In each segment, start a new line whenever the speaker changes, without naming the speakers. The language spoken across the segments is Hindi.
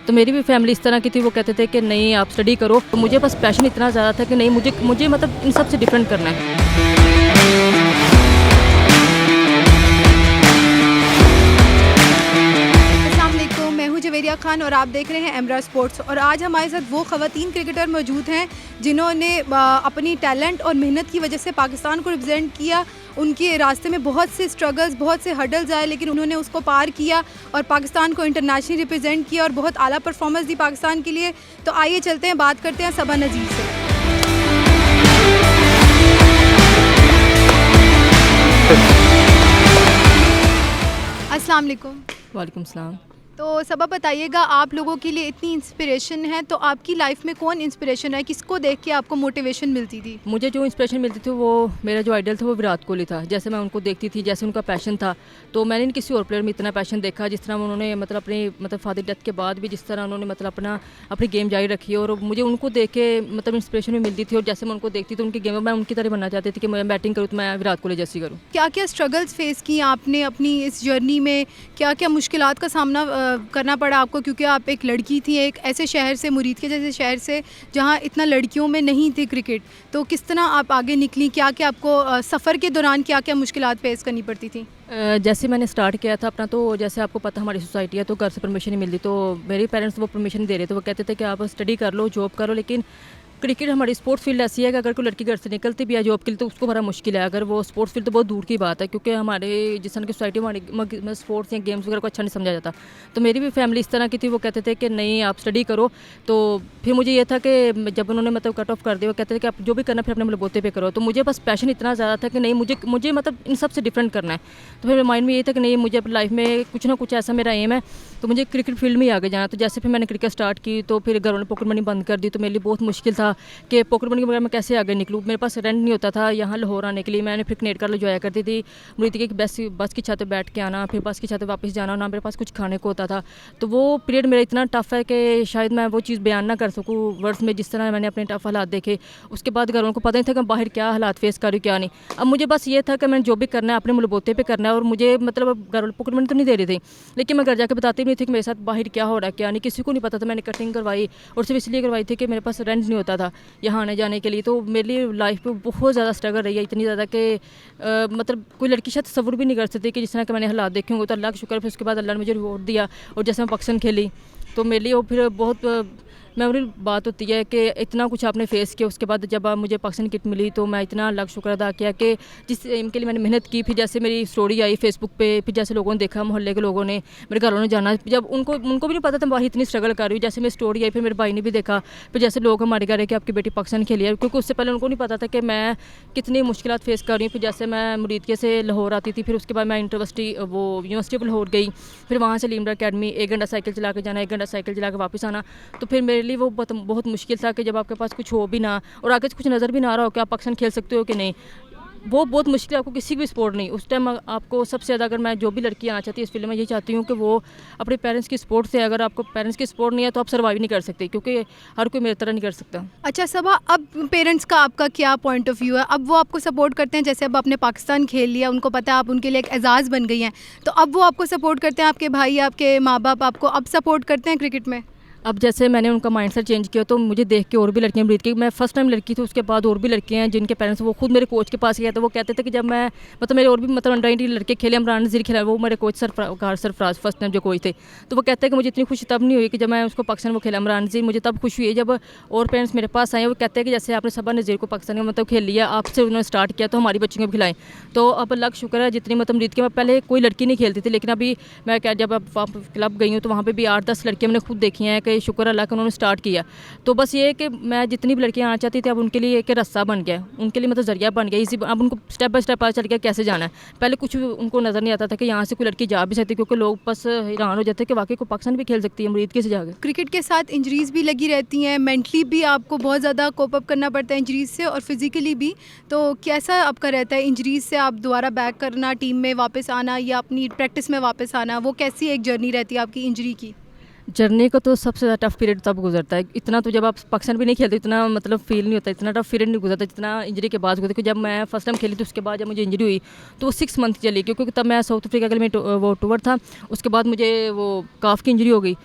तो मेरी भी फैमिली इस तरह की थी, वो कहते थे कि नहीं आप स्टडी करो। तो मुझे बस पैशन इतना ज़्यादा था कि नहीं मुझे मतलब इन सब से डिफरेंट करना है।
तो मैं हूं जवेरिया खान और आप देख रहे हैं एमरा स्पोर्ट्स। और आज हमारे साथ वो ख़वातीन क्रिकेटर मौजूद हैं जिन्होंने अपनी टैलेंट और मेहनत की वजह से पाकिस्तान को रिप्रेजेंट किया। उनके रास्ते में बहुत से स्ट्रगल्स, बहुत से हर्डल्स आए, लेकिन उन्होंने उसको पार किया और पाकिस्तान को इंटरनेशनली रिप्रेजेंट किया और बहुत आला परफॉर्मेंस दी पाकिस्तान के लिए। तो आइए चलते हैं, बात करते हैं सबा नज़ीर से। अस्सलाम वालेकुम।
वालेकुम सलाम।
तो सबा बताइएगा, आप लोगों के लिए इतनी इंस्पिरेशन है, तो आपकी लाइफ में कौन इंस्पिरेशन है, किसको देख के आपको मोटिवेशन मिलती थी?
मुझे जो इंस्पिरेशन मिलती थी वो मेरा जो आइडल था वो विराट कोहली था। जैसे मैं उनको देखती थी, जैसे उनका पैशन था, तो मैंने किसी और प्लेयर में इतना पैशन देखा जिस तरह उन्होंने मतलब अपनी फादर डेथ के बाद भी जिस तरह उन्होंने मतलब अपनी गेम जारी रखी। और मुझे उनको देख के मतलब इंस्पिरेशन भी मिलती थी। और जैसे मैं उनको देखती थी उनकी गेम में, मैं उनकी तरह बनना चाहती थी कि मैं बैटिंग करूँ तो मैं विराट कोहली जैसी करूँ।
क्या क्या स्ट्रगल्स फेस की आपने अपनी इस जर्नी में? क्या क्या मुश्किलात का सामना करना पड़ा आपको, क्योंकि आप एक लड़की थी एक ऐसे शहर से, मुरीद के जैसे शहर से, जहाँ इतना लड़कियों में नहीं थी क्रिकेट। तो किस तरह आप आगे निकली? क्या क्या आपको सफ़र के दौरान क्या क्या मुश्किलात फेस करनी पड़ती थी?
जैसे मैंने स्टार्ट किया था अपना, तो जैसे आपको पता हमारी सोसाइटी है तो घर से परमिशन नहीं मिलती। तो मेरे पेरेंट्स वो परमिशन दे रहे थे, वो कहते थे कि आप स्टडी कर लो, जॉब करो। लेकिन क्रिकेट हमारी स्पोर्ट्स फील्ड ऐसी है कि अगर कोई लड़की घर से निकलती भी है जॉब के लिए तो उसको बड़ा मुश्किल है। अगर वो स्पोर्ट्स फील्ड तो बहुत दूर की बात है, क्योंकि हमारे जिस तरह की सोसाइटी में हमारी स्पोर्ट्स या गेम्स वगैरह को अच्छा नहीं समझा जाता। तो मेरी भी फैमिली इस तरह की थी, वो कहते थे कि नहीं आप स्टडी करो। तो फिर मुझे ये था कि जब उन्होंने मतलब कट ऑफ कर दिया, वो कहते थे कि आप जो भी करना फिर अपने बलबूते पे करो। तो मुझे बस पैशन इतना ज़्यादा था कि नहीं मुझे मतलब इन सब से डिफरेंट करना है। तो फिर मेरे माइंड में ये था कि नहीं मुझे अपनी लाइफ में कुछ ना कुछ ऐसा मेरा एम है, तो मुझे क्रिकेट फील्ड में ही आगे जाना। तो जैसे फिर मैंने क्रिकेट स्टार्ट की तो फिर घर वालों ने पॉकेट मनी बंद कर दी। तो मेरे लिए बहुत मुश्किल था कि पॉकेट मनी के बगैर मैं कैसे आगे निकलूँ। मेरे पास रेंट नहीं होता था यहाँ लाहौर आने के लिए। मैंने फिर कनेट कर जाया करती थी मुरीद की बस की छत पर बैठ के आना, फिर बस की छत पर वापस जाना, ना मेरे पास कुछ खाने को होता था। तो वो पीरियड मेरा इतना टफ है कि शायद मैं वो चीज़ बयान ना कर सकूँ वर्ड्स में, जिस तरह मैंने अपने टफ हालात देखे। उसके बाद घर वालों को पता नहीं था कि मैं बाहर क्या हालात फेस कर रही हूँ क्या नहीं। अब मुझे बस ये था कि मैंने जो भी करना है अपने बलबूते पे करना है। और मुझे मतलब घर वाले पॉकेट मनी तो नहीं दे रही थी, लेकिन मैं घर जाकर बताती भी नहीं थी कि मेरे साथ बाहर क्या हो रहा है क्या नहीं, किसी को नहीं पता था। मैंने कटिंग करवाई और सिर्फ इसलिए करवाई थी कि मेरे पास रेंट नहीं होता था यहाँ आने जाने के लिए। तो मेरे लिए लाइफ में बहुत ज़्यादा स्ट्रगल रही है, इतनी ज़्यादा कि मतलब कोई लड़की शायद तसव्वुर भी नहीं कर सकती कि जिस तरह के मैंने हालात देखे होंगे। तो अल्लाह का शुक्र, फिर उसके बाद अल्लाह ने मुझे रिवॉर्ड दिया। और जैसे मैं पाकिस्तान खेली तो मेरे लिए वो फिर बहुत मेमोरेबल बात होती है कि इतना कुछ आपने फेस किया। उसके बाद जब मुझे पाकिस्तान किट मिली तो मैं इतना अल्लाह का शुक्र अदा किया कि जिस एम के लिए मैंने मेहनत की। फिर जैसे मेरी स्टोरी आई फेसबुक पे, फिर जैसे लोगों ने देखा, मोहल्ले के लोगों ने, मेरे घर वालों ने जाना, जब उनको भी नहीं पता था बाहर इतनी स्ट्रगल कर रही हूँ। जैसे मेरी स्टोरी आई फिर मेरे भाई ने भी देखा, फिर जैसे लोग हमारे घर है कि आपकी बेटी पाकिस्तान खेली है, क्योंकि उससे पहले उनको नहीं पता था कि मैं कितनी मुश्किलात फेस कर रही हूँ। फिर जैसे मैं मुरीदके से लाहौर आती थी, फिर उसके बाद मैं यूनिवर्सिटी ऑफ लाहौर गई, फिर वहाँ से लीमरा अकेडमी 1 घंटा साइकिल चला के जाना, 1 घंटा साइकिल चला के वापस आना। तो फिर मेरे लिए वो बहुत मुश्किल था कि जब आपके पास कुछ हो भी ना और आगे से कुछ नज़र भी ना आ रहा हो कि आप पाकिस्तान खेल सकते हो कि नहीं, वो बहुत मुश्किल है। आपको किसी भी स्पोर्ट नहीं, उस टाइम आपको सबसे ज़्यादा, अगर मैं जो भी लड़की आना चाहती है इस फील्ड में, ये चाहती हूँ कि वो अपने पेरेंट्स की सपोर्ट से, अगर आपको पेरेंट्स की सपोर्ट नहीं है तो आप सर्वाइव नहीं कर सकते, क्योंकि हर कोई मेरी तरह नहीं कर सकता।
अच्छा सबा, अब पेरेंट्स का आपका क्या पॉइंट ऑफ व्यू है? अब वो आपको सपोर्ट करते हैं? जैसे अब आपने पाकिस्तान खेल लिया, उनको पता है आप उनके लिए एक एजाज़ बन गई हैं, तो अब वो आपको सपोर्ट करते हैं? आपके भाई, आपके माँ बाप आपको अब सपोर्ट करते हैं क्रिकेट में?
अब जैसे मैंने उनका माइंडसेट चेंज किया तो मुझे देख के और भी लड़कियां मुरीद की, मैं फर्स्ट टाइम लड़की थी, उसके बाद और भी लड़कियां हैं जिनके पेरेंट्स, वो खुद मेरे कोच के पास गए थे। वो कहते थे कि जब मैं मतलब मेरे और भी मतलब अंडर 19 लड़के खेले, इमरान नज़ीर खेला, वो मेरे कोच सरफराज फर्स्ट टाइम जो कोच थे। तो वो कहते हैं कि मुझे इतनी खुशी तब नहीं हुई कि जब मैं उसको पाकिस्तान वो खेला इमरान नज़ीर, मुझे तब खुशी हुई जब और पेरेंट्स मेरे पास आए। वो कहते हैं कि जैसे आपने सबा नज़ीर को पाकिस्तान का मतलब खेल लिया, आपसे उन्होंने स्टार्ट किया तो हमारी बच्चियों को भी खिलाएं। तो अब अल्लाह का शुक्र है जितनी मतलब मुरीद के, मैं पहले कोई लड़की नहीं खेलती थी, लेकिन अभी मैं जब अब क्लब गई हूँ तो वहाँ पर भी 8-10 लड़कियाँ मैंने खुद देखी हैं कि शुक्र अल्लाह का उन्होंने स्टार्ट किया। तो बस ये है कि मैं जितनी भी लड़कियां आना चाहती थी अब उनके लिए एक रास्ता बन गया, उनके लिए मतलब जरिया बन गया इसी। अब उनको स्टेप बाय स्टेप पता चल गया कैसे जाना है। पहले कुछ उनको नज़र नहीं आता था कि यहाँ से कोई लड़की जा भी सकती, क्योंकि लोग बस हैरान हो जाते कि वाकई को पाकिस्तान भी खेल सकती है मुरीद के से जाकर।
क्रिकेट के साथ इंजरीज़ भी लगी रहती हैं, मेंटली भी आपको बहुत ज़्यादा कोप अप करना पड़ता है इंजरीज़ से, और फिज़िकली भी। तो कैसा आपका रहता है इंजरीज़ से आप दोबारा बैक करना, टीम में वापस आना या अपनी प्रैक्टिस में वापस आना, वो कैसी एक जर्नी रहती है आपकी इंजरी की?
जर्नी का तो सबसे ज़्यादा टफ पीरियड तब गुजरता है, इतना तो जब आप पाकिस्तान भी नहीं खेलते इतना मतलब फील नहीं होता, इतना टफ पीरियड नहीं गुजरता जितना इंजरी के बाद गुजरता। क्योंकि जब मैं फर्स्ट टाइम खेली तो उसके बाद जब मुझे इंजरी हुई तो वो 6 मंथ चली, क्योंकि तब मैं साउथ अफ्रीका के लिए वो टूर था। उसके बाद मुझे वो काफ की इंजरी हो गई,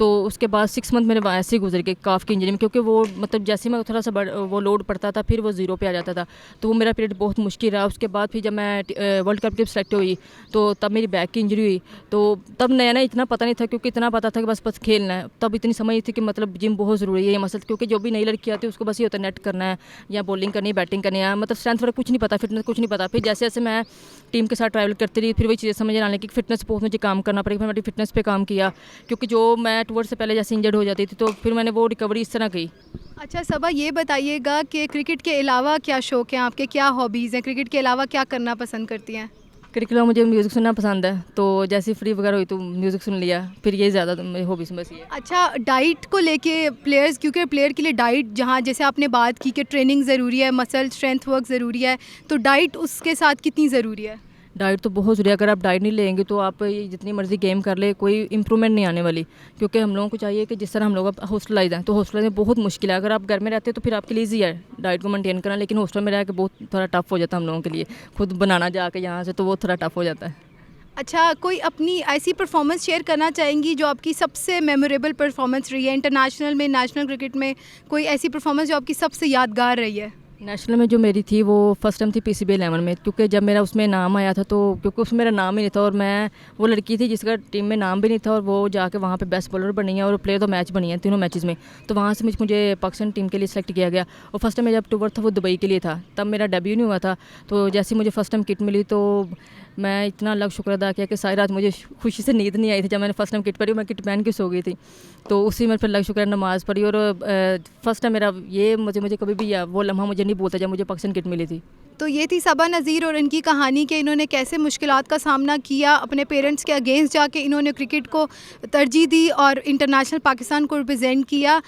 तो उसके बाद 6 मंथ मेरे ऐसे ही गुजर गए काफ की इंजरी में, क्योंकि वो मतलब जैसे ही मैं थोड़ा सा वो लोड पड़ता था फिर वो ज़ीरो पे आ जाता था, तो वो मेरा पीरियड बहुत मुश्किल रहा। उसके बाद फिर जब मैं वर्ल्ड कप के सेलेक्ट हुई तो तब मेरी बैक की इंजरी हुई। तो तब नया ना इतना पता नहीं था, क्योंकि इतना पता था कि बस खेलना है, तब इतनी समझ थी कि मतलब जिम बहुत ज़रूरी है ये मसल, क्योंकि जो भी नई लड़की आती है उसको बस ये होता है नेट करना है या बॉलिंग करनी है, बैटिंग करनी है, मतलब स्ट्रेंथ वगैरह कुछ नहीं पता, फिटनेस कुछ नहीं पता। फिर जैसे जैसे मैं टीम के साथ ट्रैवल करती रही फिर वही चीज़ें समझ आने लगी कि फिटनेस बहुत मुझे काम करना पड़ेगा। फिर मैंने फिटनेस पे काम किया, क्योंकि जो मैं टूर से पहले जैसे इंजर्ड हो जाती थी तो फिर मैंने वो रिकवरी इस तरह की।
अच्छा सबा, ये बताइएगा कि क्रिकेट के अलावा क्या शौक़ हैं आपके, क्या हॉबीज़ हैं, क्रिकेट के अलावा क्या करना पसंद करती हैं?
क्रिकेट में मुझे म्यूज़िक सुनना पसंद है, तो जैसे फ्री वगैरह हुई तो म्यूज़िक सुन लिया, फिर ये ज़्यादा मेरी हॉबीज़ में से है।
अच्छा, डाइट को लेके प्लेयर्स, क्योंकि प्लेयर के लिए डाइट, जहाँ जैसे आपने बात की कि ट्रेनिंग ज़रूरी है, मसल स्ट्रेंथ वर्क ज़रूरी है, तो डाइट उसके साथ कितनी ज़रूरी है?
डाइट तो बहुत ज़रूरी है, अगर आप डाइट नहीं लेंगे तो आप ये जितनी मर्ज़ी गेम कर ले कोई इंप्रूवमेंट नहीं आने वाली। क्योंकि हम लोगों को चाहिए कि जिस तरह हम लोग हॉस्टलाइज हैं तो हॉस्टल में बहुत मुश्किल है, अगर आप घर में रहते हो तो फिर आपके लिए ईजी है डाइट को मेंटेन करना, लेकिन हॉस्टल में रह के बहुत थोड़ा टफ हो जाता है हम लोगों के लिए, खुद बनाना जाके यहाँ से, तो वो थोड़ा टफ हो जाता है।
अच्छा, कोई अपनी ऐसी परफॉर्मेंस शेयर करना चाहेंगी जो आपकी सबसे मेमोरेबल परफॉर्मेंस रही है इंटरनेशनल में, नेशनल क्रिकेट में, कोई ऐसी परफॉर्मेंस जो आपकी सबसे यादगार रही है?
नेशनल में जो मेरी थी वो फर्स्ट टाइम थी PCB 11 में, क्योंकि जब मेरा उसमें नाम आया था तो क्योंकि उसमें मेरा नाम ही नहीं था और मैं वो लड़की थी जिसका टीम में नाम भी नहीं था, और वो जाके वहाँ पे बेस्ट बॉलर बनी है और प्लेयर तो मैच बनी है तीनों मैचेस में, तो वहाँ से मुझे पाकिस्तान टीम के लिए सेलेक्ट किया गया। और फर्स्ट टाइम जब टूर था वो दुबई के लिए था, तब मेरा डेब्यू नहीं हुआ था, तो जैसे मुझे फर्स्ट टाइम किट मिली तो मैं इतना अलग शुक्र अदा किया कि सारी रात मुझे खुशी से नींद नहीं आई थी। जब मैंने फर्स्ट टाइम किट पढ़ी मैं किट पहन के सो गई थी, तो उसी में फिर अलग शुक्र नमाज़ पढ़ी। और फर्स्ट टाइम मेरा ये मुझे कभी भी वो लम्हा मुझे नहीं भूलता जब मुझे पाकिस्तान किट मिली थी।
तो ये थी सबा नज़ीर और इनकी कहानी कि इन्होंने कैसे मुश्किलात का सामना किया, अपने पेरेंट्स के अगेंस्ट जाके इन्होंने क्रिकेट को तरजीह दी और इंटरनेशनल पाकिस्तान को रिप्रेजेंट किया।